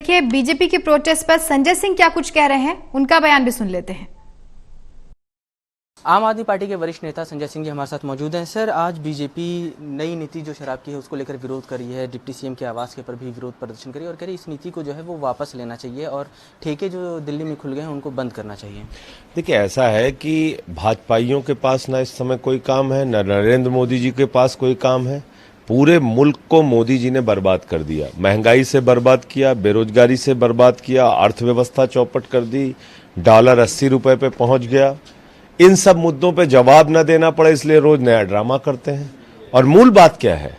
देखिए, बीजेपी के प्रोटेस्ट पर संजय सिंह क्या कुछ कह रहे हैं, उनका बयान भी सुन लेते हैं। आम आदमी पार्टी के वरिष्ठ नेता संजय सिंह जी हमारे साथ मौजूद हैं। सर, आज बीजेपी नई नीति जो शराब की है उसको लेकर विरोध कर रही है, डिप्टी सीएम के आवास के ऊपर भी विरोध प्रदर्शन करी और कह रही इस नीति को जो है वो वापस लेना चाहिए और ठेके जो दिल्ली में खुल गए हैं उनको बंद करना चाहिए। देखिए, ऐसा है कि भाजपाइयों के पास ना इस समय कोई काम है, न नरेंद्र मोदी जी के पास कोई काम है। पूरे मुल्क को मोदी जी ने बर्बाद कर दिया, महंगाई से बर्बाद किया, बेरोजगारी से बर्बाद किया, अर्थव्यवस्था चौपट कर दी, डॉलर 80 रुपए पे पहुंच गया। इन सब मुद्दों पे जवाब न देना पड़े इसलिए रोज नया ड्रामा करते हैं। और मूल बात क्या है?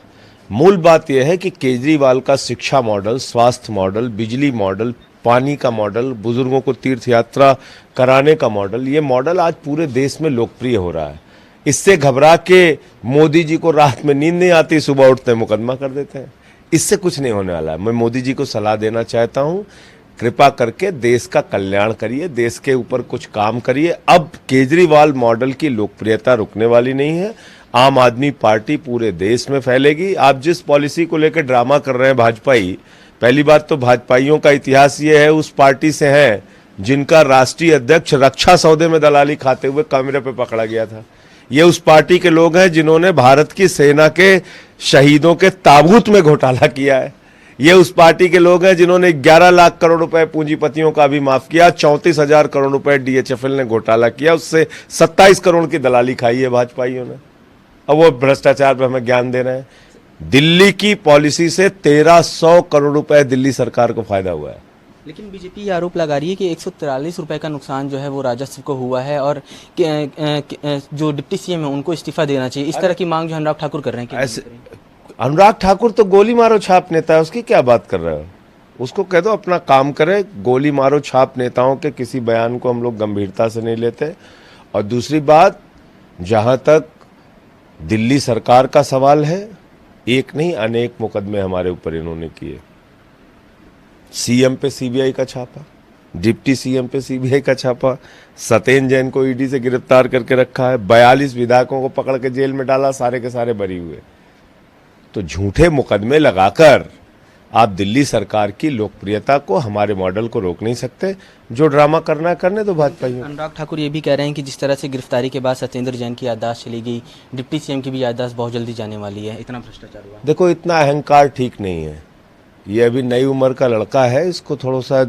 मूल बात यह है कि केजरीवाल का शिक्षा मॉडल, स्वास्थ्य मॉडल, बिजली मॉडल, पानी का मॉडल, बुजुर्गों को तीर्थ यात्रा कराने का मॉडल, ये मॉडल आज पूरे देश में लोकप्रिय हो रहा है। इससे घबरा के मोदी जी को रात में नींद नहीं आती, सुबह उठते मुकदमा कर देते हैं। इससे कुछ नहीं होने वाला है। मैं मोदी जी को सलाह देना चाहता हूं, कृपा करके देश का कल्याण करिए, देश के ऊपर कुछ काम करिए। अब केजरीवाल मॉडल की लोकप्रियता रुकने वाली नहीं है। आम आदमी पार्टी पूरे देश में फैलेगी। आप जिस पॉलिसी को लेकर ड्रामा कर रहे हैं भाजपाई, पहली बात तो भाजपाइयों का इतिहास ये है, उस पार्टी से है जिनका राष्ट्रीय अध्यक्ष रक्षा सौदे में दलाली खाते हुए कैमरे पे पकड़ा गया था। ये उस पार्टी के लोग हैं जिन्होंने भारत की सेना के शहीदों के ताबूत में घोटाला किया है। ये उस पार्टी के लोग हैं जिन्होंने 11 लाख करोड़ रुपए पूंजीपतियों का भी माफ किया, 34,000 करोड़ रुपए डीएचएफएल ने घोटाला किया, उससे 27 करोड़ की दलाली खाई है भाजपाइयों ने। अब वो भ्रष्टाचार पर हमें ज्ञान दे रहे हैं। दिल्ली की पॉलिसी से 1300 करोड़ रुपए दिल्ली सरकार को फायदा हुआ है। लेकिन बीजेपी ये आरोप लगा रही है कि 143 रुपए का नुकसान जो है वो राजस्व को हुआ है और जो डिप्टी सीएम है उनको इस्तीफा देना चाहिए। इस तरह की मांग जो अनुराग ठाकुर कर रहे हैं। ऐसे अनुराग ठाकुर तो गोली मारो छाप नेता है, उसकी क्या बात कर रहे हो? उसको कह दो अपना काम करे। गोली मारो छाप नेताओं के किसी बयान को हम लोग गंभीरता से नहीं लेते। और दूसरी बात, जहां तक दिल्ली सरकार का सवाल है, एक नहीं अनेक मुकदमे हमारे ऊपर इन्होंने किए। सीएम पे सीबीआई का छापा, डिप्टी सीएम पे सीबीआई का छापा, सत्येंद्र जैन को ईडी से गिरफ्तार करके रखा है, 42 विधायकों को पकड़ के जेल में डाला, सारे के सारे बरी हुए। तो झूठे मुकदमे लगाकर आप दिल्ली सरकार की लोकप्रियता को, हमारे मॉडल को रोक नहीं सकते। जो ड्रामा करना है करने दो भाजपाइयों। अनुराग ठाकुर ये भी कह रहे हैं कि जिस तरह से गिरफ्तारी के बाद सत्येंद्र जैन की याददाश्त चली गई, डिप्टी सीएम की भी याददाश्त बहुत जल्दी जाने वाली है, इतना भ्रष्टाचार हुआ। देखो, इतना अहंकार ठीक नहीं है। ये अभी नई उम्र का लड़का है, इसको थोड़ा सा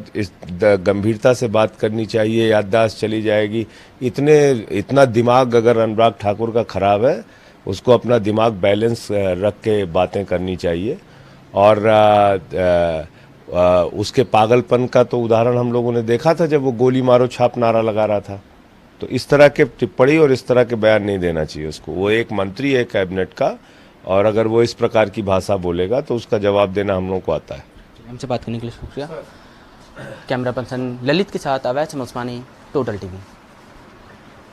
गंभीरता से बात करनी चाहिए। याददाश्त चली जाएगी, इतना दिमाग अगर अनुराग ठाकुर का खराब है, उसको अपना दिमाग बैलेंस रख के बातें करनी चाहिए। और उसके पागलपन का तो उदाहरण हम लोगों ने देखा था जब वो गोली मारो छाप नारा लगा रहा था। तो इस तरह के टिप्पणी और इस तरह के बयान नहीं देना चाहिए उसको। वो एक मंत्री है कैबिनेट का, और अगर वो इस प्रकार की भाषा बोलेगा तो उसका जवाब देना हम लोगों को आता है। हमसे बात करने के लिए शुक्रिया। कैमरा पर्सन ललित के साथ अवैध उस्मानी, टोटल टीवी।